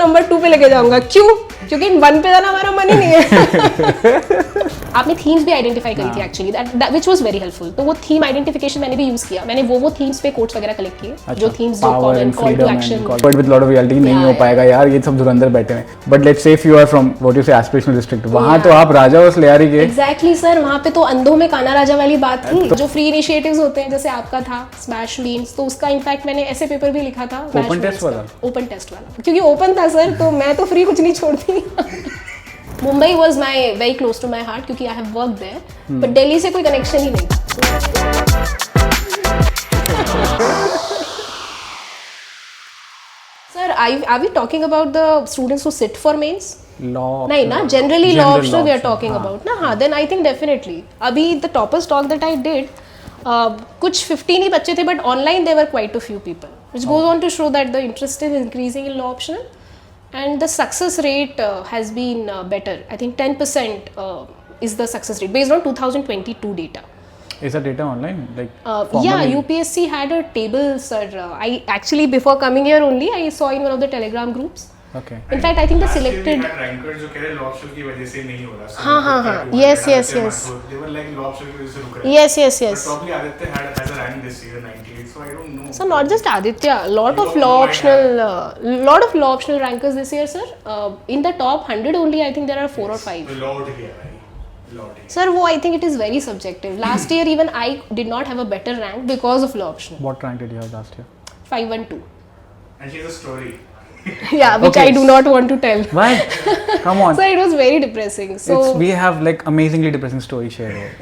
Number 2 पे लेके जाऊंगा। क्यों? क्योंकि 1 पे जाना हमारा मन ही नहीं है। आपने थीम्स भी आइडेंटिफाई करी थी actually, that which was very helpful. तो वो थीम आइडेंटिफिकेशन मैंने भी यूज किया। मैंने वो थीम्स पे कोट्स वगैरह कलेक्ट किए जो थीम्स जो common call to action, but with lot of reality नहीं हो पाएगा यार, ये सब धुरंधर बैठे हैं। But let's say if you are from what you say aspirational district, वहां तो आप राजा उस लियारी के। एग्जैक्टली सर, वहाँ पे तो अंधों में काना राजा वाली बात थी। जो फ्री इनिशिएटिव्स होते हैं जैसे आपका था स्मैश मीन्स, तो उसका इनफैक्ट मैंने ऐसे पेपर भी लिखा था ओपन टेस्ट वाला। ओपन टेस्ट वाला, क्योंकि ओपन था सर, तो मैं तो फ्री कुछ नहीं छोड़ती। Mumbai was my very close to my heart क्योंकि I have work there, but Delhi से कोई कनेक्शन ही नहीं था। Sir are we talking about the students who sit for mains? Law नहीं ना, generally law optional we are talking about ना। हाँ, देन आई थिंक डेफिनेटली अभी the toppers talk that I did, कुछ 15 ही बच्चे थे, but online there were quite a few people, which goes on to show that the interest is increasing in law optional and the success rate has been better. I think 10% is the success rate based on 2022 data. Is that data online? Like yeah, UPSC had a table, sir. I actually before coming here only I saw in one of the Telegram groups. Okay. In fact, I think the selected rankers जो कह रहे law optional की वजह से नहीं हो रहा। हाँ yes they were like law optional की वजह से रुक रहे। yes but probably Aditya has a rank this year 98, so I don't know. So not just Aditya, lot of law optional rankers this year, sir. In the top 100 only I think there are 4 or 5. Law उठ गया भाई, law उठ गया। Sir, I think it is very subjective. Last year even I did not have a better rank because of law optional. What rank did you have last year? 512. And she has a story. Yeah, which Okay. I do not want to tell. Why? Come on. So it was very depressing. So we have like amazingly depressing story shared.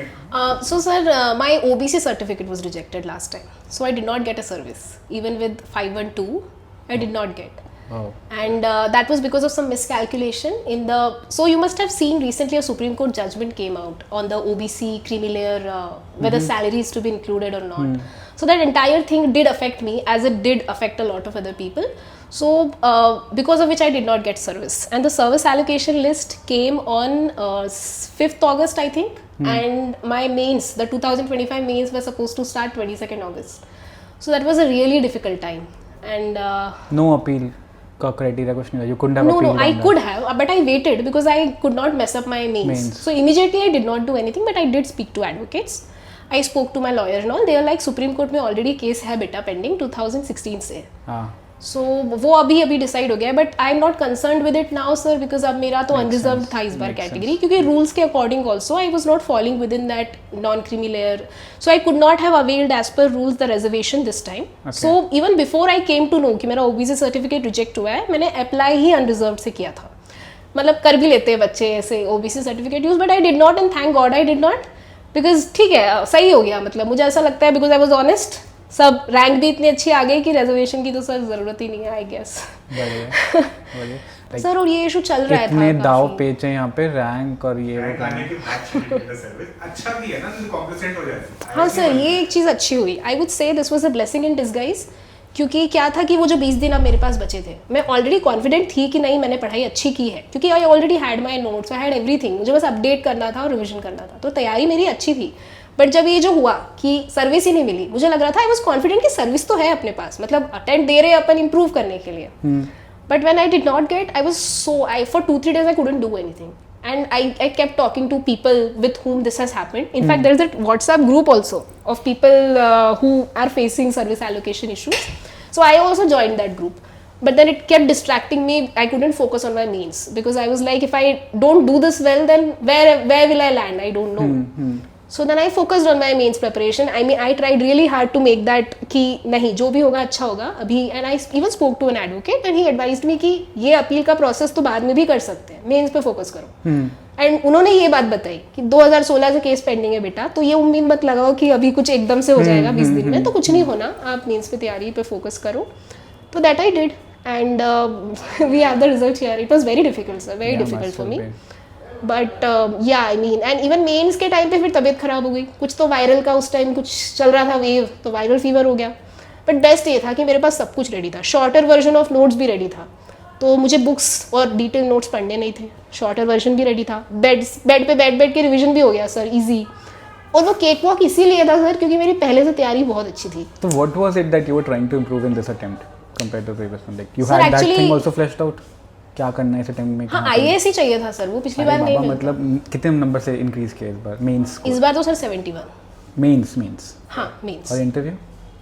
so sir, my OBC certificate was rejected last time. So I did not get a service. Even with 512, I did not get. Oh. And that was because of some miscalculation in the. So you must have seen recently a Supreme Court judgment came out on the OBC creamy layer, whether salary is to be included or not. So that entire thing did affect me, as it did affect a lot of other people. So because of which I did not get service, and the service allocation list came on 5th August I think, and my mains, the 2025 mains were supposed to start 22nd August. So that was a really difficult time, and No appeal का criteria कुछ नहीं था. You couldn't have no, appealed. I on could have, but I waited because I could not mess up my mains. So immediately I did not do anything, but I did speak to advocates. I spoke to my lawyer and all. They are like, Supreme Court में already case है बेटा pending 2016 से. हाँ. So वो अभी decide हो गया, but I am not concerned with it now sir, because अब मेरा तो अनरिजर्व था इस बार कैटेगरी, क्योंकि रूल्स के according also I was not following within that non creamy layer, so I could not have availed as per rules the reservation this time. So even before I came to know कि मेरा OBC certificate reject हुआ है, मैंने apply ही unreserved से किया था. मतलब कर भी लेते हैं बच्चे ऐसे OBC certificate use, but I did not, and thank God I did not, because ठीक है सही हो गया. मतलब मुझे ऐसा लगता है बिकॉज आई वॉज ऑनेस्ट, सब रैंक भी इतनी अच्छी आ गई कि रिजर्वेशन की तो सर जरूरत ही नहीं है आई गेस. सर और ये इशू चल रहा है, इतने दाव पेच है यहाँ पे, रैंक और ये वो आने के बाद सर्विस अच्छा भी है ना, कॉम्पेंसेट हो जाता है. हाँ सर, ये एक चीज़ अच्छी हुई. I would say this was a blessing in disguise, क्योंकि क्या था कि वो जो 20 दिन अब मेरे पास बचे थे, मैं ऑलरेडी कॉन्फिडेंट थी कि नहीं मैंने पढ़ाई अच्छी की है, क्योंकि I already had my notes, I had everything, मुझे बस अपडेट करना था और रिविजन करना था, तो तैयारी मेरी अच्छी थी. बट जब ये जो हुआ कि सर्विस ही नहीं मिली, मुझे लग रहा था आई वॉज कॉन्फिडेंट कि सर्विस तो है अपने पास, मतलब अटेम्प्ट दे रहे हैं अपन इम्प्रूव करने के लिए. But when I did not gate, I was so, I for 2-3 days I couldn't do anything, and I kept talking to people with whom this has happened. In fact, there is a WhatsApp group also of people who are facing service allocation issues. So I also joined that group. But then it kept distracting me. I couldn't focus on my mains because I was like, if I don't do this well, then where will I land? I don't know. So then I focused on my mains preparation. I mean, I tried really hard to make that कि नहीं जो भी होगा अच्छा होगा अभी. And I even spoke to an advocate and he advised me कि ये अपील का प्रोसेस तो बाद में भी कर सकते हैं, मेंस पे फोकस करो. एंड उन्होंने ये बात बताई कि 2016 से केस पेंडिंग है बेटा, तो ये उम्मीद मत लगाओ कि अभी कुछ एकदम से हो जाएगा 20 दिन में, तो कुछ नहीं होना, आप मेंस पे तैयारी पे फोकस करो. तो that I did and we have the result here. It was very difficult sir, very difficult for me. But yeah I mean, and even mains के टाइम पे फिर तबीयत खराब हो गई, कुछ तो वायरल का उस टाइम कुछ चल रहा था वेव, तो वायरल फीवर हो गया. बट बेस्ट ये था कि मेरे पास सब कुछ रेडी था, शॉर्टर वर्जन ऑफ नोट्स भी रेडी था, तो मुझे बुक्स और डिटेल नोट्स पढ़ने नहीं थे, शॉर्टर वर्जन भी रेडी था, बेड पे बैठ के रिविजन भी हो गया सर इजी. और वो केक वॉक इसीलिए था सर क्योंकि मेरी पहले से तैयारी बहुत अच्छी थी. तो what was it that you were trying to improve in this attempt compared to previous one? Like you had that thing also fleshed out? क्या करना है इस अटेम्प्ट में? हाँ कहाँ करना है? IAS ही चाहिए था सर, वो पिछली अरे बार नहीं बाबा, मिला। मतलब कितने नंबर से इंक्रीज किया इस बार मेंस? इस बार तो सर 71। मेंस हाँ मेंस। और इंटरव्यू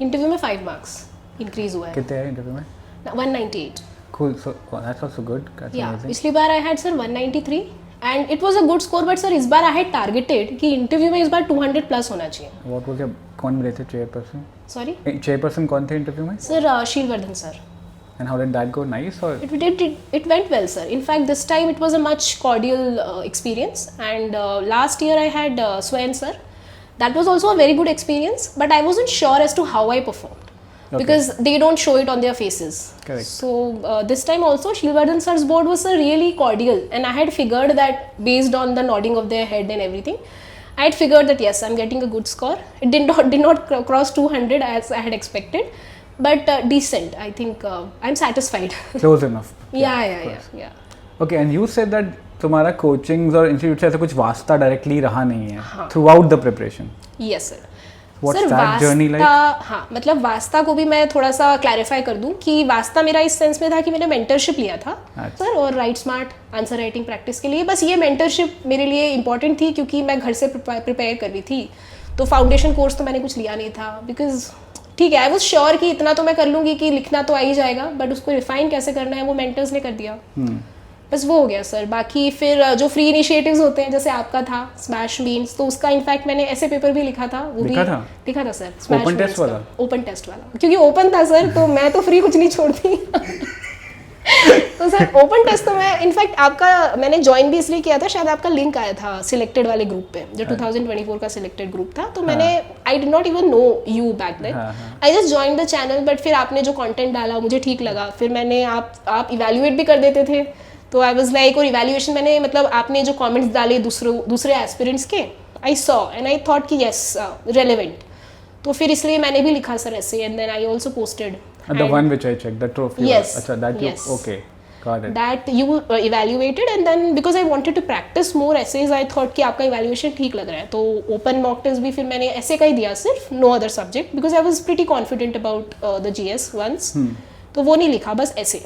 इंटरव्यू में 5 मार्क्स इंक्रीज हुआ है, कितने है इंटरव्यू में? 198। Cool, so that's also good. That's yeah amazing. पिछली बार I had sir 193 and it was a good score, but sir इस बार आई हैड टारगेटेड कि इंटरव्यू में इस बार 200 प्लस होना चाहिए। What was your कौन मिले थे चेयरपर्सन? सॉरी चेयरपर्सन कौन थे इंटरव्यू में? Sir Sheelvardhan sir. And how did that go? Nice or? It went well, sir. In fact, this time it was a much cordial experience. And last year I had Swayan sir. That was also a very good experience. But I wasn't sure as to how I performed. Okay. Because they don't show it on their faces. Correct. So this time also, Shilvardhan sir's board was really cordial. And I had figured that based on the nodding of their head and everything, I had figured that yes, I'm getting a good score. It did not cross 200 as I had expected. But decent. I think I'm satisfied. Close enough. Yeah. Okay, and you said that तुम्हारा coachings और institute से ऐसा कुछ वास्ता directly रहा नहीं है हाँ. Through out the preparation. Yes sir. What's sir that journey like? हाँ मतलब वास्ता को भी मैं थोड़ा सा क्लैरिफाई कर दूं कि वास्ता मेरा इस सेंस में था कि मैंने मेंटरशिप लिया था अच्छा. सर, और right smart answer writing practice के लिए. बस ये मेंटरशिप मेरे लिए इंपॉर्टेंट थी क्योंकि मैं घर से प्रिपेयर कर रही थी. तो फाउंडेशन कोर्स तो मैंने कुछ लिया नहीं था बिकॉज ठीक है आई वॉज श्योर कि इतना तो मैं कर लूँगी कि लिखना तो आ ही जाएगा, बट उसको रिफाइन कैसे करना है वो मेंटर्स ने कर दिया. बस वो हो गया सर. बाकी फिर जो फ्री इनिशिएटिव्स होते हैं जैसे आपका था स्मैश मीन्स, तो उसका इनफैक्ट मैंने ऐसे पेपर भी लिखा था. वो लिखा भी था? लिखा था सर. Open test वाला? ओपन टेस्ट वाला, क्योंकि ओपन था सर तो मैं तो फ्री कुछ नहीं छोड़ती. तो सर ओपन टेस्ट तो मैं इनफैक्ट आपका मैंने ज्वाइन भी इसलिए किया था, शायद आपका लिंक आया था सिलेक्टेड वाले ग्रुप पे जो 2024 का सिलेक्टेड ग्रुप था. तो मैंने I did not even know you back then, I just join the channel. But फिर आपने जो कंटेंट डाला मुझे ठीक लगा. फिर मैंने आप इवैल्यूएट भी कर देते थे तो आई वाज लाइक, और इवैल्यूएशन मैंने मतलब आपने जो कमेंट्स डाले दूसरे एस्पिरेंट्स के I saw and I thought कि यस रेलेवेंट. तो फिर इसलिए मैंने भी लिखा सर ऐसे and then I also posted. The one which I checked, the trophy. Yes. अच्छा, that you Yes. okay, got it. That you evaluated and then because I wanted to practice more essays, I thought कि आपका evaluation ठीक लग रहा है. तो open mock test भी फिर मैंने ऐसे का ही दिया सिर्फ, no other subject because I was pretty confident about the GS once. तो वो नहीं लिखा, बस ऐसे.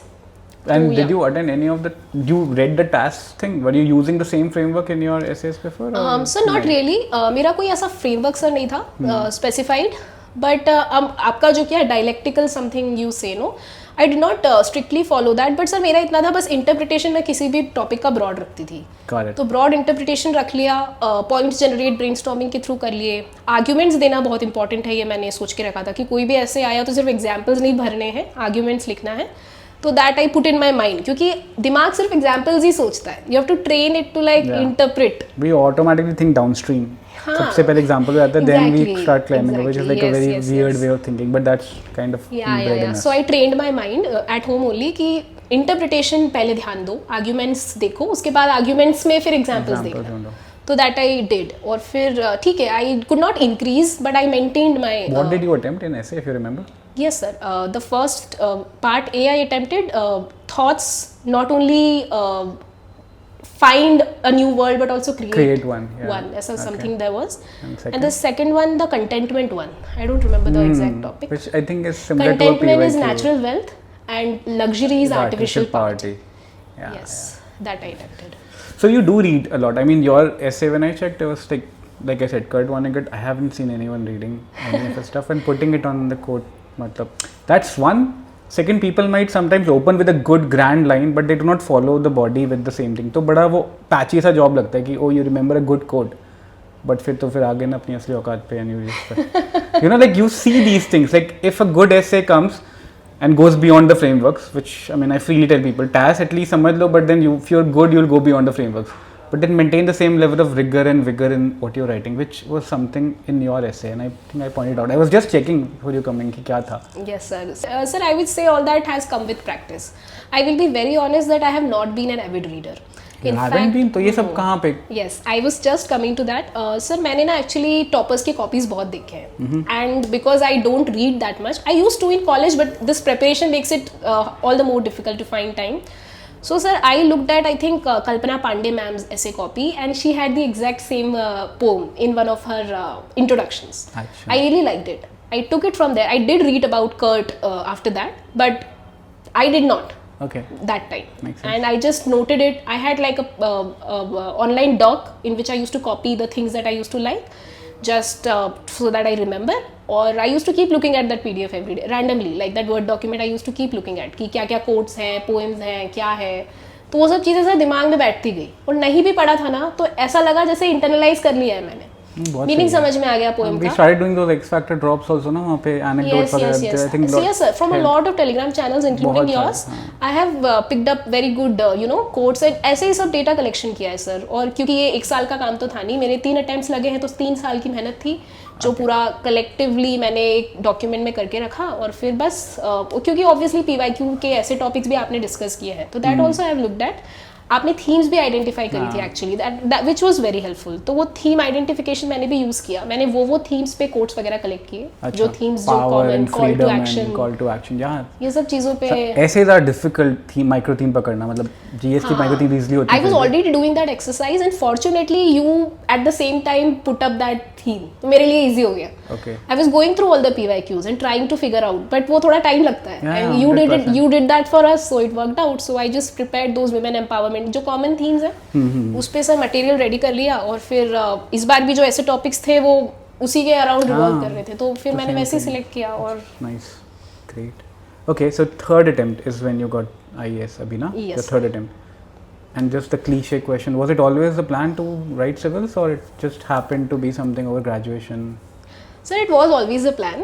And So, did yeah. you attend any of the? You read the task thing? Were you using the same framework in your essays before? Or sir not really. मेरा कोई ऐसा framework sir नहीं था स्पेसिफाइड. बट आपका जो क्या dialectical something you say no, I did not strictly follow that. But sir मेरा इतना था बस इंटरप्रिटेशन में किसी भी टॉपिक का ब्रॉड रखती थी. Got it. तो ब्रॉड इंटरप्रिटेशन रख लिया, पॉइंट्स जनरेट ब्रेनस्टॉर्मिंग के थ्रू कर लिए. आर्ग्यूमेंट्स देना बहुत इंपॉर्टेंट है, ये मैंने सोच के रखा था कि कोई भी ऐसे आया तो सिर्फ एग्जाम्पल्स नहीं भरने हैं, आर्ग्यूमेंट्स लिखना है. तो that I put in my mind क्योंकि दिमाग सिर्फ एग्जाम्पल्स ही सोचता है. You have to train it to like interpret. We automatically think downstream. हाँ. सबसे पहले एग्जाम्पल आता है, then we Exactly. start climbing, which is like a Exactly. very Yes, weird yes. way of thinking, but that's kind of bred in us. So I trained my mind at home only कि interpretation पहले ध्यान दो, arguments देखो, उसके बाद arguments में फिर examples Examples देखना. ढूंढो. तो दैट आई डिड. और फिर ठीक है आई could not increase but I maintained my. What did you attempt in essay, if you remember? Yes sir. The first part A I attempted thoughts, not only find a new world but also create One. Yeah. one. As Okay. something there was. And And the second one, the contentment one. I don't remember the exact topic. Which I think is similar to a Contentment is PYQ. natural wealth and luxury is The artificial poverty. poverty. Yeah. Yes, that I attempted. So you do read a lot. I mean, your essay, when I checked, it was like I said, Kurt Vonnegut. I haven't seen anyone reading any of his stuff and putting it on the quote. Matlab, that's one. Second, people might sometimes open with a good grand line, but they do not follow the body with the same thing. तो बड़ा वो patchy सा job लगता है कि oh you remember a good quote, but फिर आगे ना अपनी असली औकात पे and you just you know like you see these things like if a good essay comes and goes beyond the frameworks, which I mean I freely tell people, TAS at least समझ लो, but then if you're good you'll go beyond the frameworks. But then maintain the same level of rigor and vigor in what you're writing, which was something in your essay, and I think I pointed out. I was just checking before you coming कि क्या था. Yes sir. Sir, I would say all that has come with practice. I will be very honest that I have not been an avid reader. You haven't been? तो ये सब कहाँ पे? Yes, I was just coming to that. Sir, मैंने ना actually toppers के copies बहुत देखे हैं. And because I don't read that much, I used to in college, but this preparation makes it all the more difficult to find time. So sir, I looked at I think Kalpana Pandey ma'am's essay copy, and she had the exact same poem in one of her introductions. Achha. I really liked it. I took it from there. I did read about Kurt after that, but I did not. Okay. that time. Makes sense. And I just noted it. I had like a online doc in which I used to copy the things that I used to like, just so that I remember. Or I used to keep looking at that PDF every day randomly, like that Word document I used to keep looking at कि क्या क्या quotes हैं, poems हैं, क्या है. तो वो सब चीज़ें सर दिमाग में बैठती गई, और नहीं भी पढ़ा था ना तो ऐसा लगा जैसे इंटरनलाइज कर लिया है मैंने. मीनिंग समझ में आ गया पोएम We का. started doing those X Factor drops also ना वहाँ पे anecdotes वगैरह. I think Yes, sir. From a lot of Telegram channels, including बहुत yours, सारे, I have picked up very good, quotes, and ऐसे ही सब डेटा कलेक्शन किया है सर. और क्योंकि ये 1 साल का काम तो था नहीं, मेरे 3 अटेम्प्ट्स लगे हैं, तो 3 साल की मेहनत थी जो पूरा कलेक्टिवली मैंने एक डॉक्यूमेंट में करके रखा. और फिर बस क्योंकि ऑब्वियसली PYQ के ऐसे टॉपिक्स भी आपने डिस्कस किए हैं, तो that also I have looked at. आपने थीम्स भी आइडेंटिफाई करी थी actually, that which was very helpful. तो वो थीम आइडेंटिफिकेशन मैंने भी यूज किया. मैंने वो थीम्स पे कोट्स वगैरह कलेक्ट किए, जो थीम्स, जो कॉमन कॉल टू एक्शन, ये सब चीजों पे. essays are difficult theme, micro theme पकड़ना, मतलब GST micro theme easily होती है. I was already doing that exercise and fortunately you at the same time put up that theme, तो मेरे लिए easy हो गया. Okay. I was going through all the PYQs and trying to figure out, but वो थोड़ा time लगता है. Yeah, And you 100%. did that for us, so it worked out. So I just prepared those women empowerment जो common themes हैं, उस पे sir material ready कर लिया. और फिर इस बार भी जो ऐसे topics थे वो उसी के around revolve कर रहे थे, तो फिर मैंने वैसे ही select किया. और Nice, great. Okay, so third attempt is when you got IAS अभी ना? Yes. The third attempt. And just the cliche question, was it always the plan to write civils, or it just happened to be something over graduation? Sir, it was always a plan,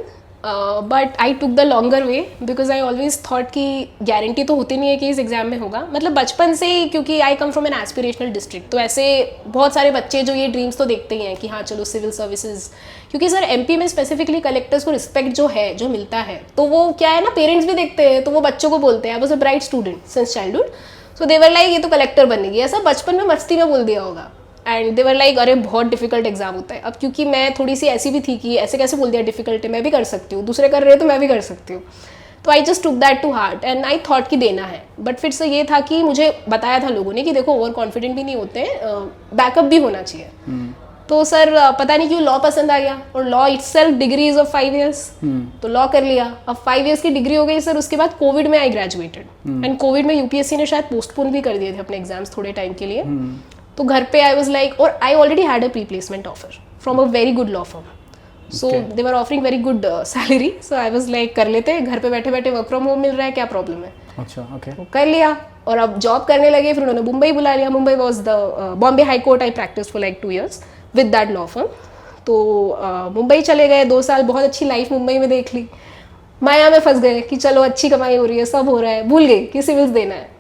but I took the longer way because I always thought कि guarantee तो होती नहीं है कि इस exam में होगा. मतलब बचपन से ही, क्योंकि I come from an aspirational district, तो ऐसे बहुत सारे बच्चे जो ये ड्रीम्स तो देखते ही हैं कि हाँ चलो सिविल सर्विसेज. क्योंकि सर MP में स्पेसिफिकली कलेक्टर्स को रिस्पेक्ट जो है, जो मिलता है, तो वो क्या है ना, पेरेंट्स भी देखते हैं, तो वो बच्चों को बोलते हैं आई was a bright student since childhood, so they were like ये तो कलेक्टर बनेगी. ऐसा बचपन में मस्ती में बोल दिया होगा. एंड दे वर लाइक अरे बहुत डिफिकल्ट एग्जाम होता है. अब क्योंकि मैं थोड़ी सी ऐसी भी थी कि ऐसे कैसे बोल दिया डिफिकल्ट है, मैं भी कर सकती हूँ, दूसरे कर रहे हैं तो मैं भी कर सकती हूँ. तो I just took that to heart and I thought कि देना है. बट फिर से ये था कि मुझे बताया था लोगों ने कि देखो ओवर कॉन्फिडेंट भी नहीं होते हैं, बैकअप भी होना चाहिए. तो सर पता नहीं क्यों लॉ पसंद आ गया, और law itself degree is of 5 years, तो लॉ कर लिया. अब 5 years की डिग्री हो गई सर. उसके बाद कोविड में आई ग्रेजुएटेड, एंड कोविड में UPSC ने शायद पोस्टपोन भी कर दिए थे अपने एग्जाम्स थोड़े टाइम के लिए. तो घर पे आई वाज लाइक, और I already had a pre placement offer from a very good law firm, so they were offering very good salary. So I was like कर लेते हैं, घर पे बैठे बैठे वर्क फ्रॉम होम मिल रहा है, क्या प्रॉब्लम है. अच्छा, okay. तो कर लिया. और अब जॉब करने लगे. फिर उन्होंने मुंबई बुला लिया. Mumbai was the Bombay high court. I practice for like 2 years with that law firm. तो मुंबई चले गए. 2 साल बहुत अच्छी लाइफ मुंबई में देख ली. माया में फंस गए कि चलो अच्छी कमाई हो रही है, सब हो रहा है, भूल गए कि सिविल्स देना है.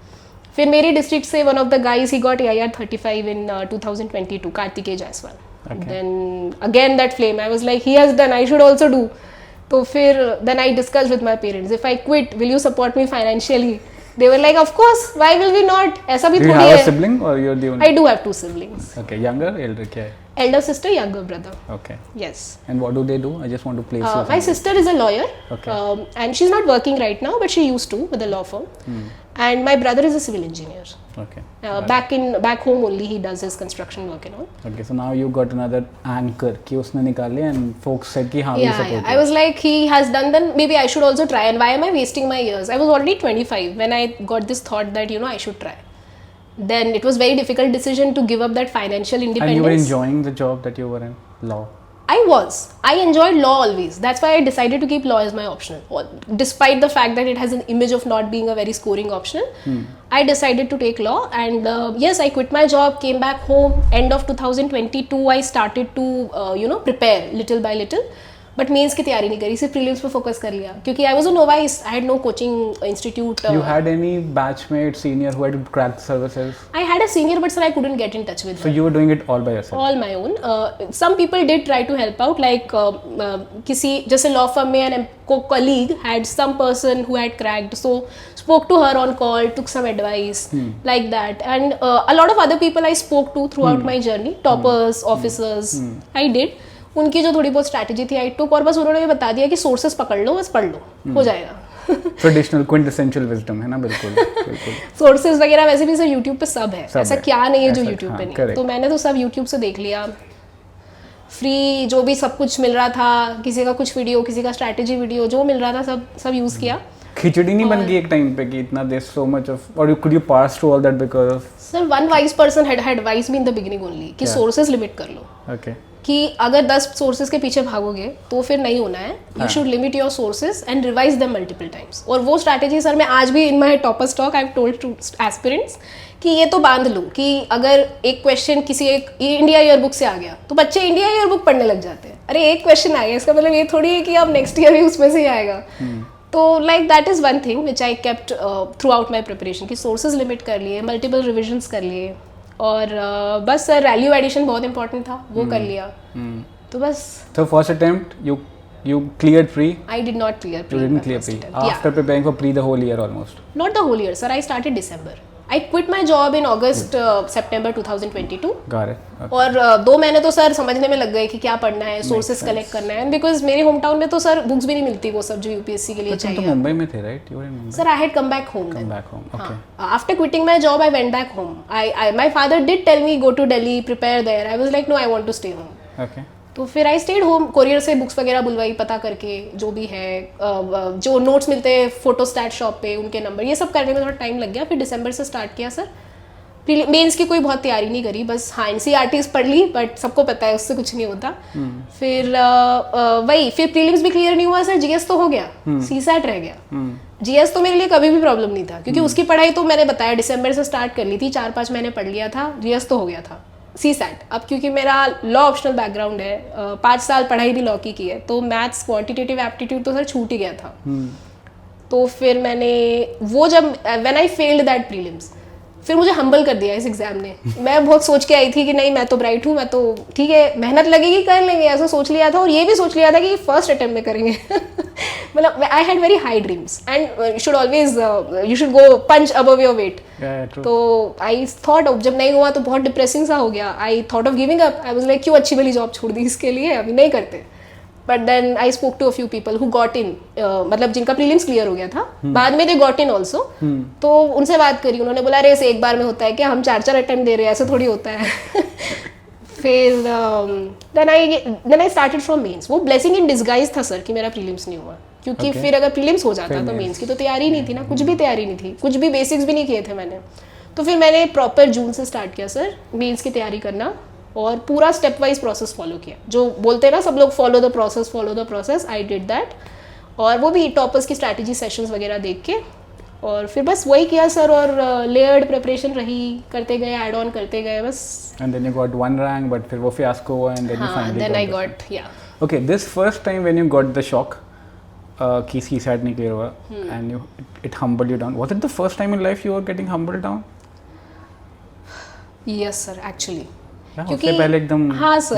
फिर मेरी डिस्ट्रिक्ट से one of the guys he got AIR 35 in 2022, Kartikeya Jaiswal. Then again that flame, I was like he has done, I should also do. तो फिर then I discuss with my parents, if I quit will you support me financially. They were like, of course, why will we not? ऐसा भी Do you थोड़ी have a है. sibling or you're the only? I do have 2 siblings. Okay, younger, elder क्या है? Elder sister, younger brother. Okay. Yes. And what do they do? I just want to place you My somewhere. sister is a lawyer, Okay. and she's not working right now, but she used to with a law firm. And my brother is a civil engineer. Okay. Back home only he does his construction work and all. Okay, so now you got another anchor कि उसने निकाले and folks said कि हाँ we support Yeah. you. I was like, he has done, then maybe I should also try. And why am I wasting my years? I was already 25 when I got this thought that I should try. Then it was very difficult decision to give up that financial independence. And you were enjoying the job that you were in, law. I enjoyed law always. That's why I decided to keep law as my optional. Despite the fact that it has an image of not being a very scoring optional, I decided to take law. And yes, I quit my job, came back home. End of 2022, I started to prepare little by little. But mains की तैयारी नहीं करी, सिर्फ prelims पे focus कर लिया क्योंकि I was a novice. I had no coaching institute. You had any batchmate senior who had cracked the services? I had a senior, but sir, I couldn't get in touch with So her. you were doing it all by yourself? All my own. Some people did try to help out, like किसी जैसे law firm में an colleague had some person who had cracked, so spoke to her on call, took some advice, like that. And a lot of other people I spoke to throughout my journey, toppers, officers, I did. उनकी जो थोड़ी बहुत strategy थी आई टुक, और बस उन्होंने ये बता दिया कि सोर्सेस पकड़ लो, बस पढ़ लो, हो जाएगा. ट्रेडिशनल क्विंटेसेंशियल विजडम है ना. बिल्कुल बिल्कुल. सोर्सेज वगैरह वैसे भी सर यूट्यूब पे सब है, ऐसा क्या नहीं है जो ऐसा, यूट्यूब पे हाँ, नहीं. correct. तो मैंने तो सब यूट्यूब से देख लिया. फ्री जो भी सब कुछ मिल रहा था, किसी का कुछ वीडियो, किसी का स्ट्रैटेजी वीडियो, जो मिल रहा था सब यूज़ किया। खिचड़ी नहीं बन गई एक टाइम पे कि इतना देयर सो मच ऑफ, और could you pass through all that because of? Sir one wise person had advice me in the beginning only कि सोर्सेज लिमिट कर लो, ओके कि अगर 10 सोर्सेज के पीछे भागोगे तो फिर नहीं होना है। You should limit your sources and revise them multiple times. और वो स्ट्रैटेजी सर मैं आज भी in my topper stock I have told two aspirants कि ये तो बांध लो कि अगर एक क्वेश्चन किसी एक इंडिया ईयर बुक से आ गया तो बच्चे इंडिया ईयर बुक पढ़ने लग जाते हैं। अरे एक क्वेश्चन आ गया इसका मतलब ये थोड़ी है कि अब नेक्स्ट ईयर भी उसमें से ही आएगा। तो like that is one thing which I kept through out my preparation कि सोर्सेज लिमिट कर लिए, मल्टीपल रिविजन्स कर लिए, और बस सर वैल्यू एडिशन बहुत इंपॉर्टेंट था, वो कर लिया। तो बस So first attempt you cleared pre? I did not clear pre. You in didn't my clear first pre. attempt. After preparing for pre the whole year almost. Not the whole year, sir. I started December. I quit my job in August, September 2022. Got it. Okay. और 2 महीने तो sir समझने में लग गए कि क्या पढ़ना है, सोर्सेज कलेक्ट करना है। बिकॉज मेरे होम टाउन में तो सर बुक्स भी नहीं मिलती वो सब जो यूपीएससी के लिए तुम तो चाहिए। मुंबई में थे, right? You were in Mumbai. Sir, I had come back home then. Come back home. Okay. After quitting my job, I went back home. My father did tell me go to Delhi, prepare there. I was like, no, I want to stay home. Okay. तो फिर I stayed home, courier से books वगैरह बुलवाई, पता करके जो भी है, जो नोट्स मिलते हैं फोटोस्टैट शॉप पे उनके नंबर, ये सब करने में थोड़ा टाइम लग गया। फिर दिसंबर से स्टार्ट किया सर। मेंस की कोई बहुत तैयारी नहीं करी, बस हाँ एनसीईआरटीज़ पढ़ ली, बट सबको पता है उससे कुछ नहीं होता। फिर फिर प्रीलिम्स भी क्लियर नहीं हुआ सर, जीएस तो हो गया, सीसैट रह गया। जीएस तो मेरे लिए कभी भी प्रॉब्लम नहीं था क्योंकि उसकी पढ़ाई तो मैंने बताया दिसंबर से स्टार्ट कर ली थी, 4-5 महीने पढ़ लिया था, जीएस तो हो गया था। सीसैट अब क्योंकि मेरा लॉ ऑप्शनल बैकग्राउंड है, 5 साल पढ़ाई भी लॉ की है, तो मैथ्स क्वांटिटेटिव एप्टीट्यूड तो सर छूट ही गया था। तो फिर मैंने वो जब when I failed that prelims, फिर मुझे हम्बल कर दिया इस एग्जाम ने। मैं बहुत सोच के आई थी कि नहीं मैं तो ब्राइट हूँ, मैं तो ठीक है, मेहनत लगेगी कर लेंगे, ऐसा सोच लिया था। और ये भी सोच लिया था कि फर्स्ट अटेम्प्ट में करेंगे। मतलब I had very high dreams and you should always you should go punch above your weight. तो आई थॉट जब नहीं हुआ तो बहुत डिप्रेसिंग सा हो गया। I thought of giving up. I was like क्यों अच्छी वाली जॉब छोड़ दी इसके लिए, अभी नहीं करते। But then I spoke to a few people who got in, मतलब जिनका प्रीलिम्स क्लियर हो गया था, बाद में दे गॉट इन ऑल्सो। तो उनसे बात करी, उन्होंने बोला अरे एक बार में होता है क्या, हम 4-4 अटेम्प्ट दे रहे हैं, ऐसा थोड़ी होता है। फिर then I started from mains. वो ब्लेसिंग इन डिस्गाइज था सर कि मेरा प्रीलिम्स नहीं हुआ, क्योंकि फिर अगर प्रीलिम्स हो जाता तो मेंस की तो तैयारी नहीं थी ना, कुछ भी तैयारी नहीं थी, कुछ भी बेसिक्स भी नहीं किए थे मैंने। तो फिर मैंने प्रॉपर जून से स्टार्ट किया सर मेंस की तैयारी करना, और पूरा स्टेप वाइज प्रोसेस फॉलो किया। जो बोलते हैं ना सब लोग follow the process, I did that. और वो भी टॉपर्स की स्ट्रैटेजी सेशंस वगैरह देख के, और फिर बस वही किया सर। और लेयर्ड प्रिपरेशन रही, करते गए, ऐड ऑन करते गए बस। And then you got 1 rank, but फिर वो fiasco हुआ and then you finally then I got got, yeah. Okay, this first time when you got the shock कि CSAT नहीं clear हुआ and it humbled you down. Was it the first time in life you were getting humbled down? Yes sir, actually. उससे पहले एकदम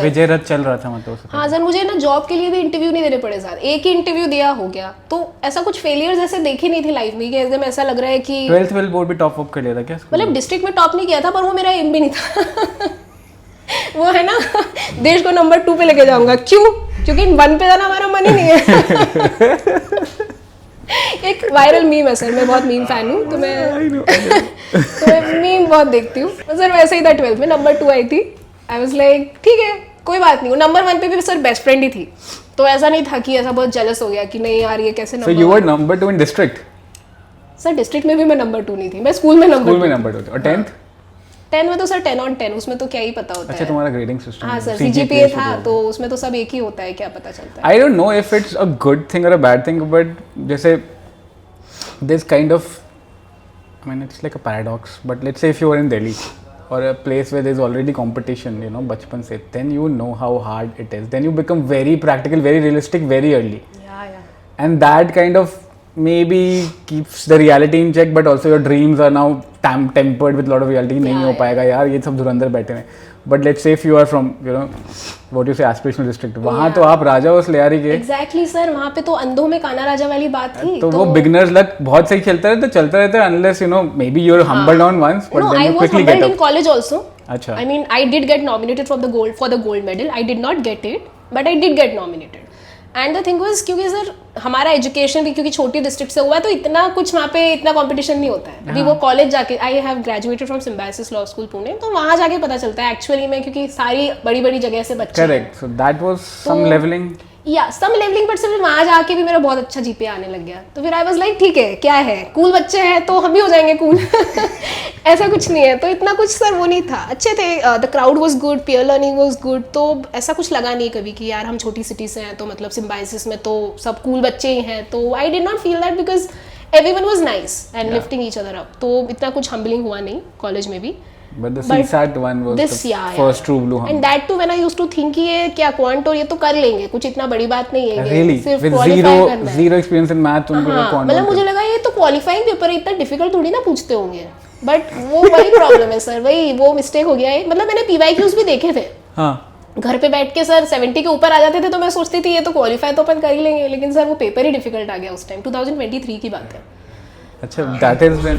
विजय रथ चल रहा था मतलब। हाँ सर, मुझे ना जॉब के लिए भी इंटरव्यू नहीं देने पड़े सर, एक ही इंटरव्यू दिया हो गया। तो ऐसा कुछ फेलियर्स ऐसे देखी नहीं थी लाइफ में कि एकदम ऐसा लग रहा है कि 12th बोर्ड भी टॉप अप कर लिया था क्या? मतलब डिस्ट्रिक्ट में टॉप नहीं किया था, पर वो मेरा एम भी नहीं था। वो है ना, देश को नंबर 2 पे लेके जाऊंगा। क्यों? क्योंकि 1 पे जाना हमारा मन ही नहीं है। एक वायरल मीम है सर, मैं बहुत मीम फैन हूँ, तो मैं मीम बहुत देखती हूँ। सर वैसे ही था, 12th में नंबर 2 आई थी। आई वाज लाइक ठीक है कोई बात नहीं। वो नंबर 1 पे भी सर बेस्ट फ्रेंड ही थी, तो ऐसा नहीं था कि ऐसा बहुत जेलस हो गया कि नहीं यार ये कैसे number. So you were number 2 in district? Sir district में भी मैं नंबर 2 नहीं थी, मैं स्कूल में नंबर 2 थी। और 10th? 10 में तो सर 10 on 10, उसमें तो क्या ही पता होता है। अच्छा तुम्हारा ग्रेडिंग सिस्टम। हाँ सर, CGPA था, तो उसमें तो सब एक ही होता है, क्या पता चलता है। I don't know if it's a good thing or a bad thing, but जैसे this kind of, I mean it's like a paradox, but let's say if you were in Delhi or a place where there's already competition, you know, बचपन से, then you know how hard it is, then you become very practical, very realistic very early. Yeah. And that kind of maybe keeps the reality in check, but also your dreams are now tempered with a lot of reality. नहीं हो पाएगा यार, ये सब धुरंधर बैठे हैं। But let's say if you are from, you know, what you say aspirational district, वहाँ तो आप राजा उस लियारी के। Exactly सर, वहाँ पे तो अंधों में काना राजा वाली बात थी। तो वो beginners लक बहुत सही चलता रहता, चलता रहता है, unless you know maybe you're humbled down once, but then you quickly get up. No, I was humbled in college also. अच्छा। I mean I did get nominated for the gold medal. I did not get it, but I did get nominated. And the thing was क्योंकि sir हमारा education भी क्योंकि छोटी district से हुआ है तो इतना कुछ वहाँ पे इतना कंपटीशन नहीं होता है. अभी वो कॉलेज जाके I have graduated from symbiosis law school Pune, तो वहाँ जाके पता चलता है एक्चुअली में क्योंकि सारी बड़ी बड़ी जगह से बच्चे हैं. Correct. So that was some levelling. Yeah some levelling, but फिर वहाँ जाके भी मेरा बहुत अच्छा जीपीए आने लग गया. तो फिर आई वाज लाइक ठीक है क्या है, कूल बच्चे हैं तो हम भी हो जाएंगे कूल. ऐसा कुछ नहीं है. तो इतना कुछ सर वो नहीं था. अच्छे थे, the crowd was good, peer learning was good. तो ऐसा कुछ लगा नहीं कभी कि यार हम छोटी सिटी से हैं तो मतलब सिम्बायोसिस में तो सब कूल बच्चे ही हैं. तो आई did not feel that because everyone was nice and lifting each other up. तो इतना कुछ हम्बलिंग हुआ नहीं कॉलेज में भी. But the CSAT one was the first true blue hum. And that too when I used to think कि ये क्या क्वांट और ये तो कर लेंगे, कुछ इतना बड़ी बात नहीं है. Really? With zero experience in math उनको क्वांट. मतलब मुझे लगा ये तो क्वालिफाइंग पेपर है, इतना डिफिकल्ट थोड़ी ना पूछते होंगे. बट वो वही प्रॉब्लम है सर, वही वो मिस्टेक हो गया है. मतलब मैंने PYQs भी देखे थे. हाँ. घर पे बैठ के सर 70 के ऊपर आ जाते थे तो मैं सोचती थी ये तो क्वालिफाई तो अपन कर ही लेंगे. लेकिन सर वो पेपर ही डिफिकल्ट आ गया उस टाइम. 2023 की बात है. अच्छा, that is when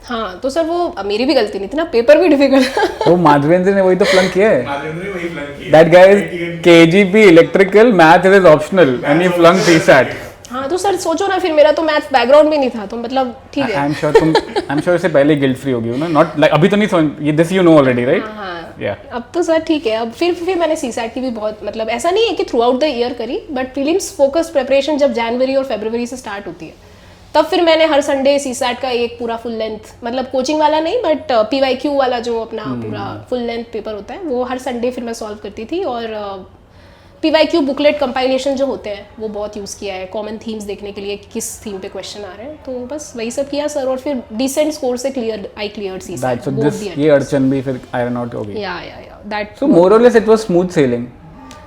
हाँ तो सर वो मेरी भी गलती नहीं थी ना, पेपर भी डिफिकल्ट. वो माधवेंद्र ने वही तो फ्लंक किया है. माधवेंद्र ने वही फ्लंक किया. That guy is KGP electrical, math is optional and he flunked CSAT. हाँ तो सर सोचो ना, फिर मेरा तो मैथ्स बैकग्राउंड भी नहीं था तो मतलब ठीक है. I'm sure इससे पहले गिल्ट फ्री होगी ना. Not like अभी तो नहीं समझ ये this you know already right? हाँ. Yeah. अब तो सर ठीक है. अब फिर मैंने CSAT की भी बहुत मतलब ऐसा नहीं है कि थ्रू आउट द ईयर करी, बट प्रीलिम्स फोकस प्रिपरेशन जब जनवरी और फरवरी से स्टार्ट होती है तब फिर मैंने हर संडे CSAT का एक पूरा फुल लेंथ, मतलब कोचिंग वाला नहीं बट PYQ वाला जो अपना पूरा फुल लेंथ पेपर होता है वो हर संडे फिर मैं सॉल्व करती थी. और PYQ बुकलेट कंपाइलेशन जो होते हैं वो बहुत यूज़ किया है कॉमन थीम्स देखने के लिए कि किस थीम पे क्वेश्चन आ रहे हैं. तो बस वही सब किया सर. और फिर डिसेंट स्कोर से आई क्लियर्ड CSAT. So this ये अड़चन भी फिर आयरन आउट हो गई. या that. So more or less it was smooth sailing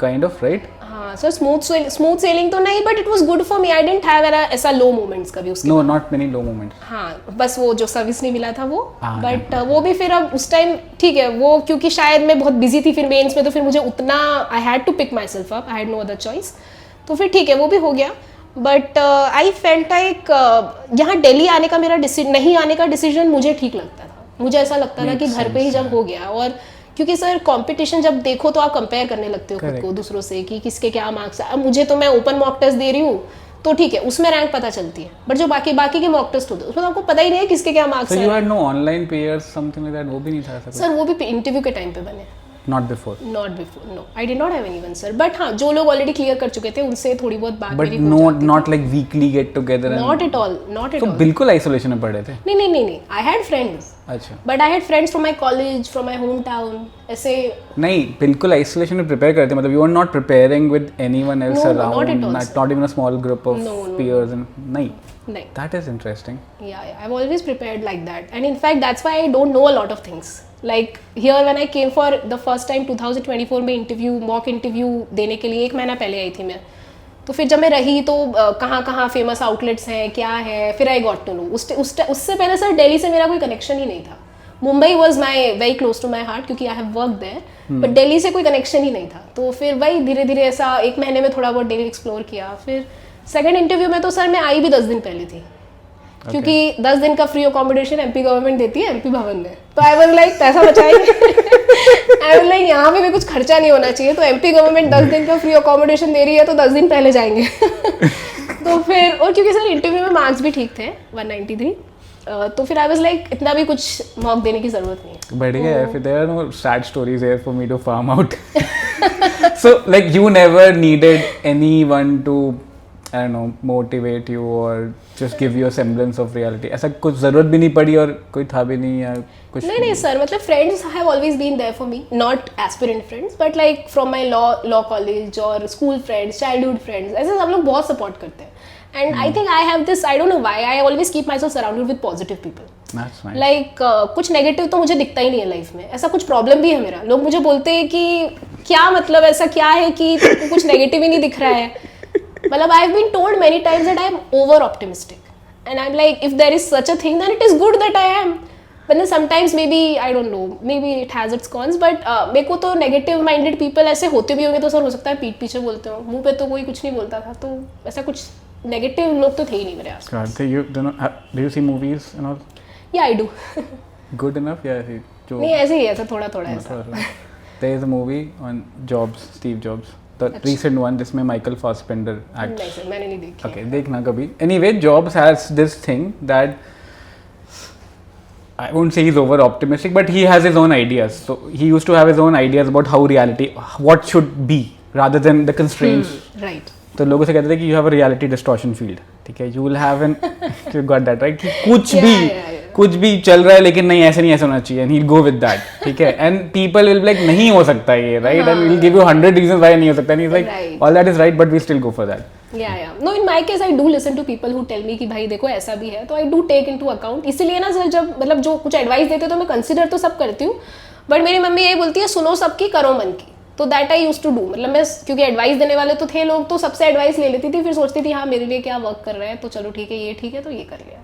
kind of right? हाँ सर स्मूथ सेलिंग तो नहीं but it was good for me. I didn't have ऐसा लो मोमेंट्स कभी उसके. No, not many low moments. हाँ बस वो जो सर्विस नहीं मिला था वो. बट वो भी फिर अब उस टाइम ठीक है वो क्योंकि शायद मैं बहुत बिजी थी फिर मेंस में, तो फिर मुझे उतना I had to pick myself up. I had no other choice. तो फिर ठीक है वो भी हो गया. बट आई फेल्ट लाइक यहाँ दिल्ली आने का मेरा नहीं आने का डिसीजन मुझे ठीक लगता था. मुझे ऐसा लगता था कि घर पे ही जब हो गया. और क्योंकि सर कंपटीशन जब देखो तो आप कंपेयर करने लगते हो खुद को दूसरों से कि किसके क्या मार्क्स. अब मुझे तो मैं ओपन मॉक टेस्ट दे रही हूँ तो ठीक है उसमें रैंक पता चलती है, बट जो बाकी के मॉक टेस्ट होते हैं उसमें आपको पता ही नहीं है किसके क्या मार्क्स हैं. So you had no online peers something like that? वो भी नहीं था ऐसा. सर वो भी इंटरव्यू के टाइम पे बने. Not before. Not before. No, I did not have anyone, sir. But हाँ जो लोग ऑलरेडी क्लियर कर चुके थे उनसे थोड़ी बहुत बात But मेरी हो जाती not like weekly get together. Not at all. Not at तो all. बिल्कुल आइसोलेशन में पड़े थे. नहीं. I had friends. अच्छा. But I had friends from my college, from my hometown. ऐसे. नहीं बिल्कुल आइसोलेशन में प्रिपेयर करते मतलब you are not preparing with anyone else No, around. not at all, Not even a small group of peers and नहीं. That is interesting. Yeah. I've always prepared like that, and in fact that's why I don't know a lot of things. Like here when I came for the first time 2024 में interview mock interview देने के लिए 1 महीना पहले आई थी मैं. तो फिर जब मैं रही तो कहाँ फेमस आउटलेट्स हैं क्या है फिर आई गॉट टू नो. उससे पहले सर दिल्ली से मेरा कोई कनेक्शन ही नहीं था. Mumbai was my very close to my heart क्योंकि I have work there, but Delhi से कोई कनेक्शन ही नहीं था. तो फिर वही धीरे धीरे ऐसा 1 महीने में थोड़ा बहुत दिल्ली एक्सप्लोर किया. फिर सेकंड इंटरव्यू में तो सर मैं आई भी 10 दिन पहले थी क्योंकि 10 दिन का फ्री अकोमोडेशन MP गवर्नमेंट देती है MP भवन में. तो आई वाज लाइक पैसा बचाएंगे. आई वाज लाइक यहाँ पे भी कुछ खर्चा नहीं होना चाहिए, तो MP गवर्नमेंट 10 दिन का फ्री अकोमोडेशन दे रही है तो 10 दिन पहले जाएंगे. तो फिर और क्योंकि सर इंटरव्यू में मार्क्स भी ठीक थे 193. तो फिर आई वाज लाइक इतना भी कुछ मॉक देने की जरूरत नहीं है. बढ़िया है. फिर there are no sad stories here for me to farm out. So like you never needed anyone to I don't know, motivate you or just give you a semblance of reality. ऐसा कुछ ज़रूरत भी नहीं पड़ी और कोई था भी नहीं या कुछ. नहीं सर मतलब friends have always been there for me, not aspirant friends, but like from my law college और school friends, childhood friends, ऐसे सब लोग बहुत support करते हैं. And I think I have this, I don't know why, I always keep myself surrounded with positive people. That's nice. Like कुछ negative तो मुझे दिखता ही नहीं है लाइफ में. ऐसा कुछ प्रॉब्लम भी है मेरा. लोग मुझे बोलते हैं कि क्या मतलब ऐसा क्या है कि तुमको कुछ नेगेटिव ही नहीं दिख रहा है. मतलब I have been told many times that I am over optimistic, and I'm like if there is such a thing then it is good that I am. But then sometimes maybe I don't know, maybe it has its cons, but मेरे को तो negative minded people ऐसे होते भी होंगे तो sir हो सकता है पीठ पीछे बोलते हो. मुंह पे तो कोई कुछ नहीं बोलता था, तो ऐसा कुछ negative लोग तो थे ही नहीं मेरे आसपास. Do you see movies and all? Yeah, I do. Good enough? Yeah. नहीं ऐसे ही ऐसा थोड़ा ऐसा. There is a movie on Jobs, Steve Jobs. The recent one जिसमें माइकल फासबेंडर एक्ट. नहीं सर मैंने नहीं देखी. Okay, देखना कभी. Anyway, Jobs has this thing that I won't say he's over optimistic, but he has his own ideas. So he used to have his own ideas about how reality, what should be, rather than the constraints. Right. तो लोगों से कहते थे कि you have a reality distortion field. ठीक है, you will have an, you got that right? कि कुछ भी कुछ भी चल रहा है लेकिन नहीं ऐसे नहीं ऐसा होना चाहिए, and he'll go with that. ठीक है, and people will be like नहीं हो सकता ये, right? And he'll give you 100 reasons why नहीं हो सकता. And he's like, Right. all that is right, but we still go for that. Yeah no in my case I do listen to people who tell me कि भाई देखो ऐसा भी है, तो I do take into account. इसीलिए ना sir जब मतलब जो कुछ एडवाइस देते तो मैं कंसिडर तो सब करती हूँ, बट मेरी मम्मी यही बोलती है सुनो सबकी करो मन की. तो that I used to do. मतलब मैं क्योंकि एडवाइस देने वाले तो थे लोग, तो सबसे एडवाइस ले लेती थी, फिर सोचती थी हाँ मेरे लिए क्या वर्क कर रहा है, तो चलो ठीक है ये ठीक है तो ये कर लिया.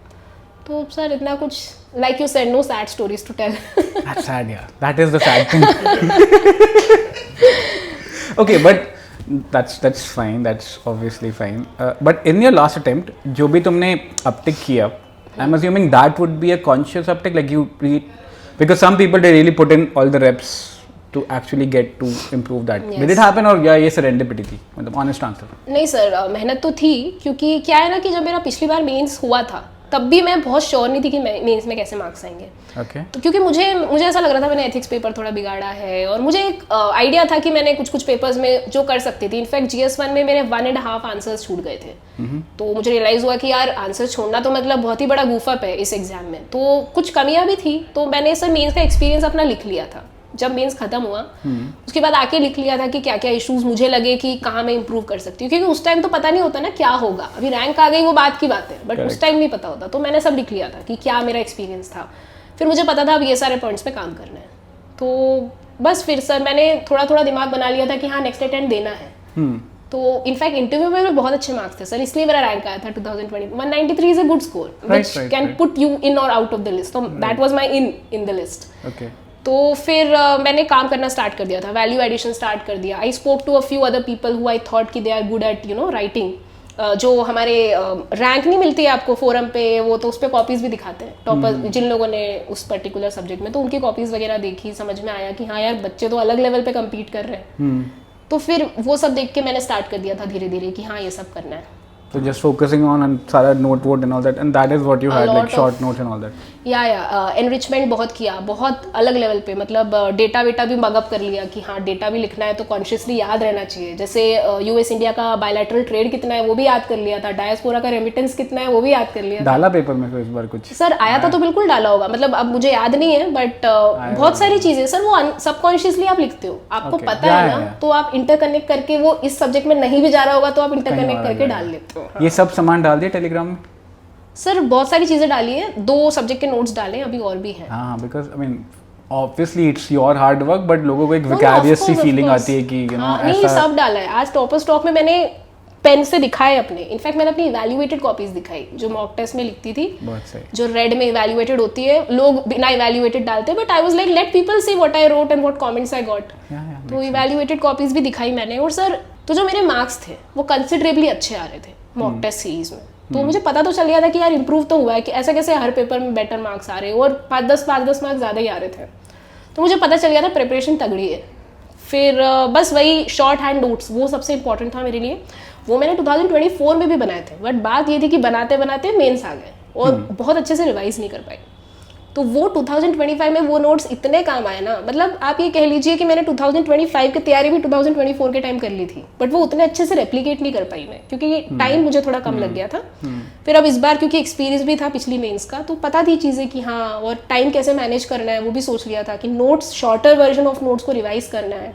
तो सर इतना कुछ like you said no sad stories to tell. That's sad, yeah. That is the sad thing. Okay, but that's fine. That's obviously fine. But in your last attempt, जो भी तुमने uptick किया, I'm assuming that would be a conscious uptick, like you because some people they really put in all the reps to actually get to improve that. Yes. Did it happen or या ये serendipity थी? मतलब honest answer. नहीं sir मेहनत तो थी, क्योंकि क्या है ना कि जब मेरा पिछली बार मेंस हुआ था तब भी मैं बहुत श्योर नहीं थी कि मेंस में कैसे मार्क्स आएंगे. Okay. तो क्योंकि मुझे ऐसा लग रहा था मैंने एथिक्स पेपर थोड़ा बिगाड़ा है, और मुझे एक आइडिया था कि मैंने कुछ पेपर्स में जो कर सकती थी. इनफैक्ट GS1 में मेरे 1.5 आंसर्स छूट गए थे. तो मुझे रियलाइज हुआ कि यार आंसर छोड़ना तो मतलब बहुत ही बड़ा गूफअप है इस एग्जाम में. तो कुछ कमियां भी थी, तो मैंने सर मेंस का एक्सपीरियंस अपना लिख लिया था. जब मेंस खत्म हुआ उसके बाद आके लिख लिया था कि क्या क्या इश्यूज मुझे लगे कि कहाँ मैं इंप्रूव कर सकती हूँ, क्योंकि उस टाइम तो पता नहीं होता ना क्या होगा. अभी रैंक आ गई वो बात की बात है, बट उस टाइम नहीं पता होता. तो मैंने सब लिख लिया था कि क्या मेरा एक्सपीरियंस था. फिर मुझे पता था अब ये सारे पॉइंट्स पे काम करना है. तो बस फिर सर मैंने थोड़ा थोड़ा दिमाग बना लिया था कि हाँ नेक्स्ट अटेम्प्ट देना है. तो इनफैक्ट इंटरव्यू में भी बहुत अच्छे मार्क्स थे सर, इसलिए मेरा रैंक आया था 2020. 193 is a good score which can put you in और आउट ऑफ द लिस्ट. तो that was my in the list. तो फिर मैंने काम करना स्टार्ट कर दिया था, वैल्यू एडिशन स्टार्ट कर दिया. I spoke to a few other people who I thought कि they are good at writing. जो हमारे रैंक नहीं मिलती है आपको फोरम पे, वो तो उस पर कॉपीज भी दिखाते हैं टॉपर जिन लोगों ने उस पर्टिकुलर सब्जेक्ट में. तो उनकी कॉपीज वगैरह देखी, समझ में आया कि हाँ यार बच्चे तो अलग लेवल पे कम्पीट कर रहे हैं. तो फिर वो सब देख के मैंने स्टार्ट कर दिया था धीरे धीरे कि हाँ ये सब करना है. So just focusing on and सारा note vote and all that, and that is what you had, like short notes and all that. या एनरिचमेंट बहुत किया, बहुत अलग लेवल पे. मतलब डेटा वेटा भी मगअप कर लिया कि हाँ डेटा भी लिखना है तो कॉन्शियसली याद रहना चाहिए. जैसे US इंडिया का बायलैटरल ट्रेड कितना है वो भी याद कर लिया था. डायस्पोरा का रेमिटेंस कितना है वो भी याद कर लिया. डाला पेपर में फिर इस बार कुछ सर आया था तो बिल्कुल डाला होगा. मतलब अब मुझे याद नहीं है, बट बहुत सारी चीजें सर वो सबकॉन्शियसली आप लिखते हो, आपको पता है ना. तो आप इंटरकनेक्ट करके वो इस सब्जेक्ट में नहीं भी जा रहा होगा तो आप इंटरकनेक्ट करके डाल लेते हो. ये सब सामान डाल दिया टेलीग्राम में सर. बहुत सारी चीजें डाली है, 2 सब्जेक्ट के नोट्स डाले, अभी और भी हैं. हाँ, because I mean obviously it's your hard work, but लोगों को एक विकैरियस सी फीलिंग आती है कि नहीं सब डाला है. आज टॉपर स्टॉक में मैंने पेन से दिखाए अपने. इनफैक्ट मैंने अपनी इवैल्यूएटेड कॉपीज दिखाई जो मॉक टेस्ट में लिखती थी, जो रेड में इवैल्यूएटेड होती है. लोग बिना इवैल्यूएटेड डालते हैं, but I was like let people see what I wrote and what comments I got. तो इवैल्यूएटेड कॉपीज भी दिखाई मैंने. और सर तो जो मेरे मार्क्स थे वो कंसिडरेबली अच्छे आ रहे थे मॉक टेस्ट सीरीज में. तो मुझे पता तो चल गया था कि यार इंप्रूव तो हुआ है, कि ऐसा कैसे हर पेपर में बेटर मार्क्स आ रहे हैं, और 5-10 मार्क्स ज़्यादा ही आ रहे थे. तो मुझे पता चल गया था प्रिपरेशन तगड़ी है. फिर बस वही शॉर्ट हैंड नोट्स वो सबसे इंपॉर्टेंट था मेरे लिए. वो मैंने 2024 में भी बनाए थे, बट बात ये थी कि बनाते बनाते मेंस आ गए और बहुत अच्छे से रिवाइज नहीं कर पाई. तो वो 2025 में वो नोट्स इतने काम आए ना. मतलब आप ये कह लीजिए कि मैंने 2025 की तैयारी भी 2024 के टाइम कर ली थी, बट वो उतने अच्छे से रेप्लिकेट नहीं कर पाई मैं, क्योंकि टाइम मुझे थोड़ा कम लग गया था. फिर अब इस बार क्योंकि एक्सपीरियंस भी था पिछली मेंस का, तो पता थी चीज़ें कि हाँ, और टाइम कैसे मैनेज करना है वो भी सोच लिया था कि notes shorter version of notes को रिवाइज करना है.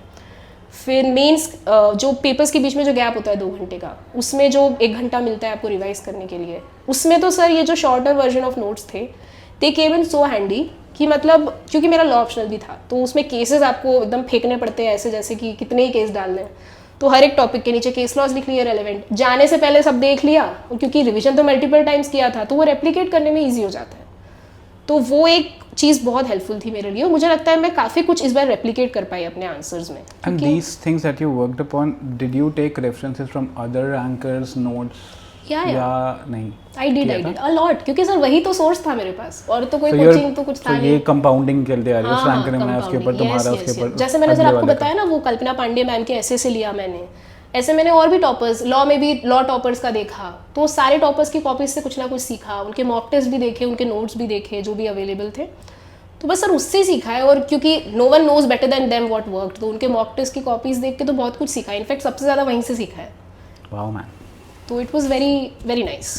फिर मेंस जो पेपर्स के बीच में जो गैप होता है 2 घंटे का, उसमें जो 1 घंटा मिलता है आपको रिवाइज करने के लिए, उसमें तो सर ये जो शॉर्टर वर्जन ऑफ नोट्स थे दे केम इन सो हैंडी कि मतलब क्योंकि मेरा लॉ ऑप्शनल भी था, तो उसमें केसेस आपको एकदम फेंकने पड़ते हैं ऐसे जैसे कि कितने ही केस डालने हैं. तो हर एक टॉपिक के नीचे केस लॉज लिख लिए रेलेवेंट. जाने से पहले सब देख लिया, क्योंकि रिविजन तो मल्टीपल टाइम्स किया था तो वो रेप्लिकेट करने में ईजी हो जाता है. तो वो एक चीज़ बहुत हेल्पफुल थी मेरे लिए, और मुझे लगता है मैं काफ़ी कुछ इस बार रेप्लिकेट कर पाई अपने आंसर्स में. And these things that you worked upon, did you take references from other rankers notes या नहीं? I did a lot, क्योंकि सर वही तो सोर्स था मेरे पास, और तो कोई कोचिंग तो कुछ था नहीं. ये कंपाउंडिंग चलते आ रही है, उस रैंकर ने बनाया उसके ऊपर तुम्हारा, उसके ऊपर जैसे मैंने सर आपको बताया ना वो कल्पना पांडे मैम के ऐसे से लिया मैंने. ऐसे मैंने और भी टॉपर्स, लॉ में भी लॉ टॉपर्स का देखा, तो सारे टॉपर्स की कॉपीज से कुछ ना कुछ सीखा, उनके मॉक टेस्ट भी देखे, उनके नोट्स भी देखे जो भी अवेलेबल थे, तो बस सर उससे ही सीखा है। और क्योंकि no one knows better than them what worked, तो उनके मॉक टेस्ट की कॉपीज देख के तो बहुत कुछ सीखा है, इनफैक्ट सबसे ज़्यादा वहीं से सीखा है। Wow, man. तो it was very very nice.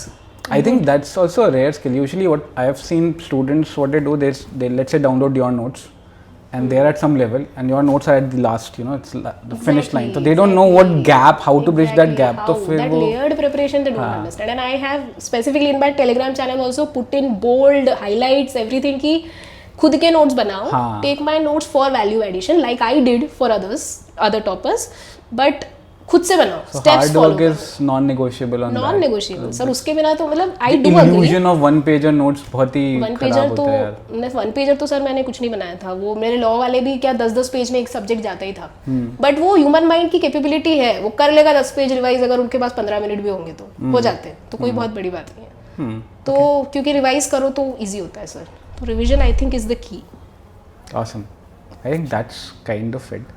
I think that's also a rare skill. Usually, what I have seen students, what they do, they let's say download your notes, and they're at some level, and your notes are at the last, it's the finish line. So they don't know what gap, how to bridge that gap. So That layered preparation they don't understand. And I have specifically in my Telegram channel also put in bold highlights everything कि खुद के notes बनाओ, हाँ. take my notes for value addition like I did for other toppers, but खुद से बनाओ, So steps hard follow work is non-negotiable on that. non-negotiable sir, उसके बिना तो मतलब I The do agree। illusion of one pager notes बहुत ही one खराब pager होता है यार. वन पेजर तो सर मैंने कुछ नहीं बनाया था, वो मेरे लॉ वाले भी क्या 10-10 पेज में एक सब्जेक्ट जाता ही था, बट वो ह्यूमन माइंड की कैपेबिलिटी है, वो कर लेगा 10 पेज रिवाइज, अगर उनके पास 15 मिनट भी होंगे तो हो जाते हैं, तो कोई बहुत बड़ी बात नहीं है। तो क्योंकि रिवाइज करो तो ईजी होता है सर, तो revision I think is the key. Awesome. I think that's kind of it.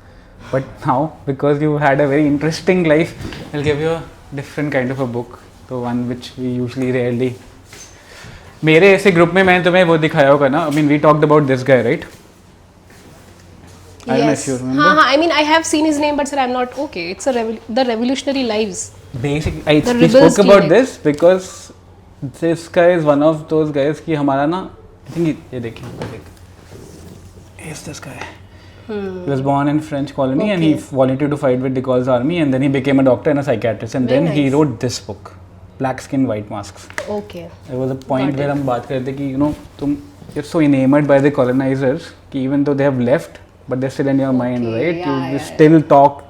But now, because you had a very interesting life, I'll give you a different kind of a book. The one which we usually rarely. मेरे ऐसे group में मैंने तुम्हें वो दिखाया होगा ना. I mean, we talked about this guy, right? I don't know if you remember. हाँ, I mean I have seen his name, but sir I'm not okay. It's the Revolutionary Lives. Basically, The we rebels spoke about clinic. this because this guy is one of those guys कि हमारा ना, I think ये देखिए, here's this guy. He was born in French colony and he Okay. volunteered to fight with de Gaulle's army, and then he became a doctor and a psychiatrist, and Very then he nice. wrote this book, Black Skin, White Masks. Okay. There was a point Got where it. हम बात कर रहे थे कि तुम you're so enamored by the colonizers कि even though they have left, but they're still in your mind, Okay, right? yeah, You yeah, still talk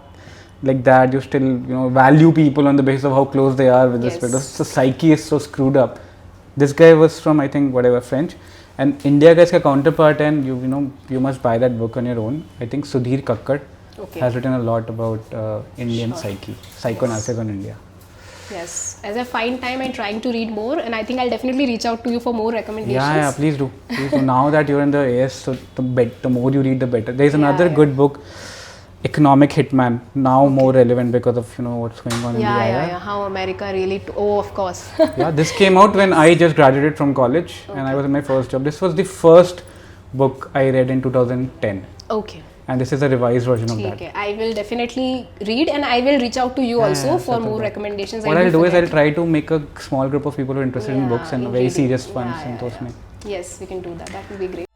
like that. You still value people on the basis of how close they are with Yes. respect. The psyche is so screwed up. This guy was from, I think, whatever, French. And India का इसका counterpart, and you must buy that book on your own. I think Sudhir Kakkad Okay. has written a lot about Indian Sure. psyche, psychoanalysis on India. Yes. As I find time, I'm trying to read more, and I think I'll definitely reach out to you for more recommendations. Yeah, please do. Please do. Now that you're in the AS, so the more you read, the better. There's another Yeah. good book, Economic Hitman, now more relevant because of what's going on in the IR. Yeah. How America really. Oh, of course. Yeah, this came out when I just graduated from college and I was in my first job. This was the first book I read in 2010, Okay. and this is a revised version of ठीक that. है. I will definitely read, and I will reach out to you also for certain more that. recommendations. What I I'll do is forget. I'll try to make a small group of people who are interested in Yeah, books and in very reading. serious ones Yeah, in yeah, those yeah. में. Yes, we can do that. That will be great.